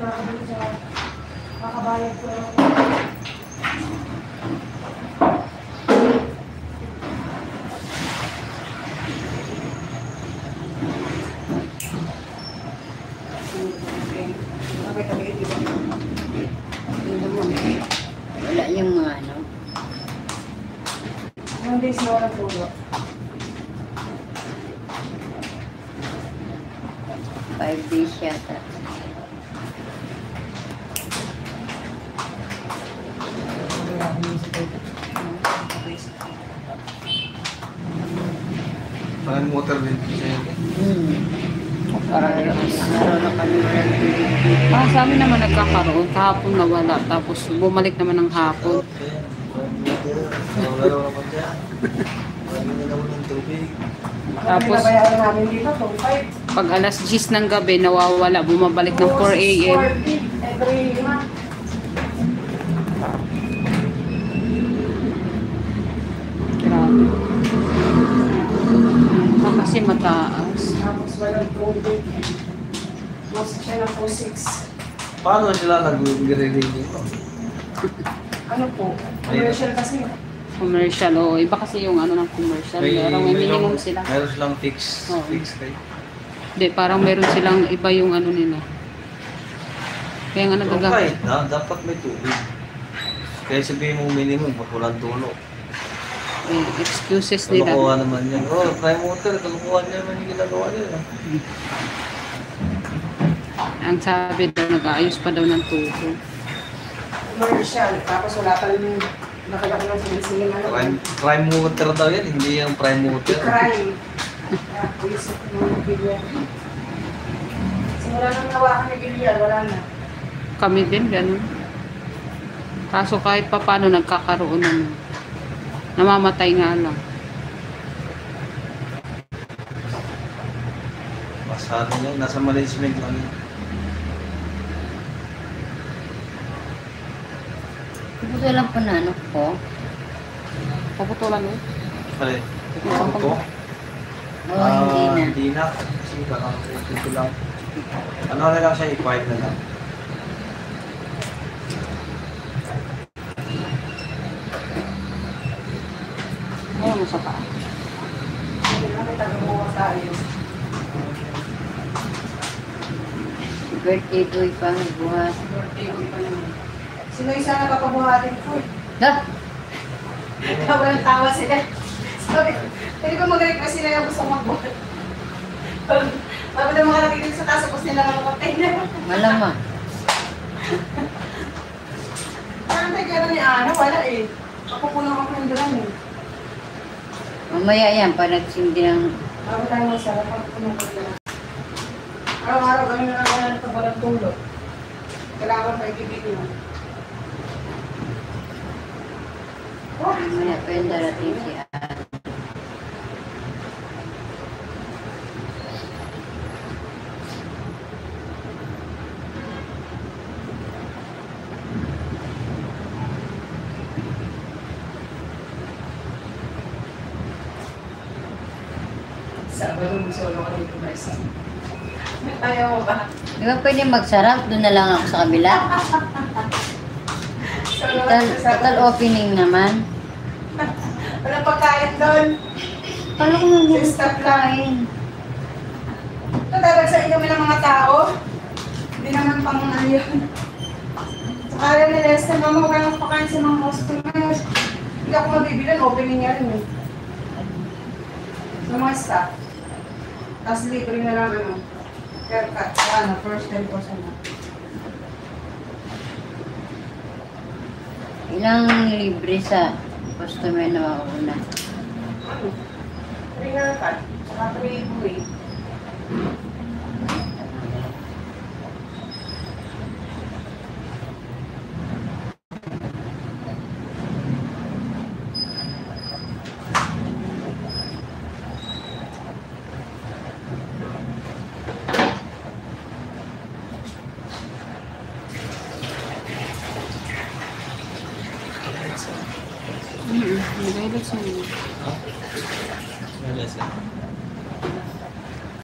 nakakabili sa makabayad ko. Wala yung mga ano. One days na walang tulo. 5 days yata. Parang motor din siya. Parang naroon na kami walang tubig. Sa amin naman nagkakaroon. Kahapon nawala. Tapos bumalik naman ng hapon. Wala naman siya. Wala naman ng tubig. Tapos, Pinabayaran namin dito, 2.5. pag alas 10 ng gabi, nawawala. Bumabalik ng 4 a.m. Every month. Grabe. Kasi mataas. Tapos walang tubig. Mas siya ng 4.6. Paano sila nag-reading dito? Ano po? Commercial kasi. Commercial, o. Iba kasi yung ano ng commercial. May minimum sila. Meron silang fix rate. Hindi, parang meron silang iba yung ano nila. Kaya nga nagagawin. Okay, dapat may tubig. Kaya sabihin mo minimum, pag walang tulo. Excuses nila. Kalukuhan naman yan. Oh, prime water, kalukuhan niya naman yung ginagawa nila. Ang sabi daw, nag-aayos pa daw ng tubo. Commercial. Tapos wala pa rin yung nakalaki ng sinisingin. Prime water daw yan, hindi yung prime water. Crime. Isip ng bilyan. Simula nang nawakan ni bilyan, wala na. Kami din, ganun. Kaso kahit pa paano nagkakaroon ng namamatay nga lang. Masado yan, nasa management lang yan. Gusto lang po na ano po. Paputulan mo. Pare, ano to? Oo, hindi na. Hindi na. Kasi parang ito lang. Ano na lang siya, i-quiet na lang. Ayaw mo sa paa. Hindi namin taga-bukas tayo. Birthday boy pa nagbuhat. Birthday ko pa naman. Sino isa na kapabuhatin ko? Ha? Walang tawa sila. Sabi, pwede ko mag-request sila yung gusto magbuhat. Sabi na mga nakikita sa taas, tapos nila makapatay na. Malamang. Parang tayo gano'n ni Ana, wala eh. Ako po lang ako yung duran eh. Mamaya yan, pa nagsindi ng... Bago tayo masarap, ako po ng duran. Araw-araw kami na lang ito walang tulog. Kailangan pa ikibigin mo. Mamaya pa yung darating si Ann. Sabado mo solo ka dito ba isa? Ayaw mo ba? Di ba pwede magsarap? Doon na lang ako sa kabila. Solo ka Total opening naman. Walang pagkain doon. Paano ko nang hindi Stop kain? Ito dapat sa inyo ng mga tao. Hindi naman pang ano yun. Sa kala ni Lester, mama, walang pagkain sa mga customers. Hindi ako mabibilan, opening niya rin eh. Sa mga staff. Tapos libre na lang ano. Haircut. Ano, first 10% na. Ilang libre sa customer na mauna? Free haircut. Saka free buhay. Nag-highlights mo yun. Wala siya.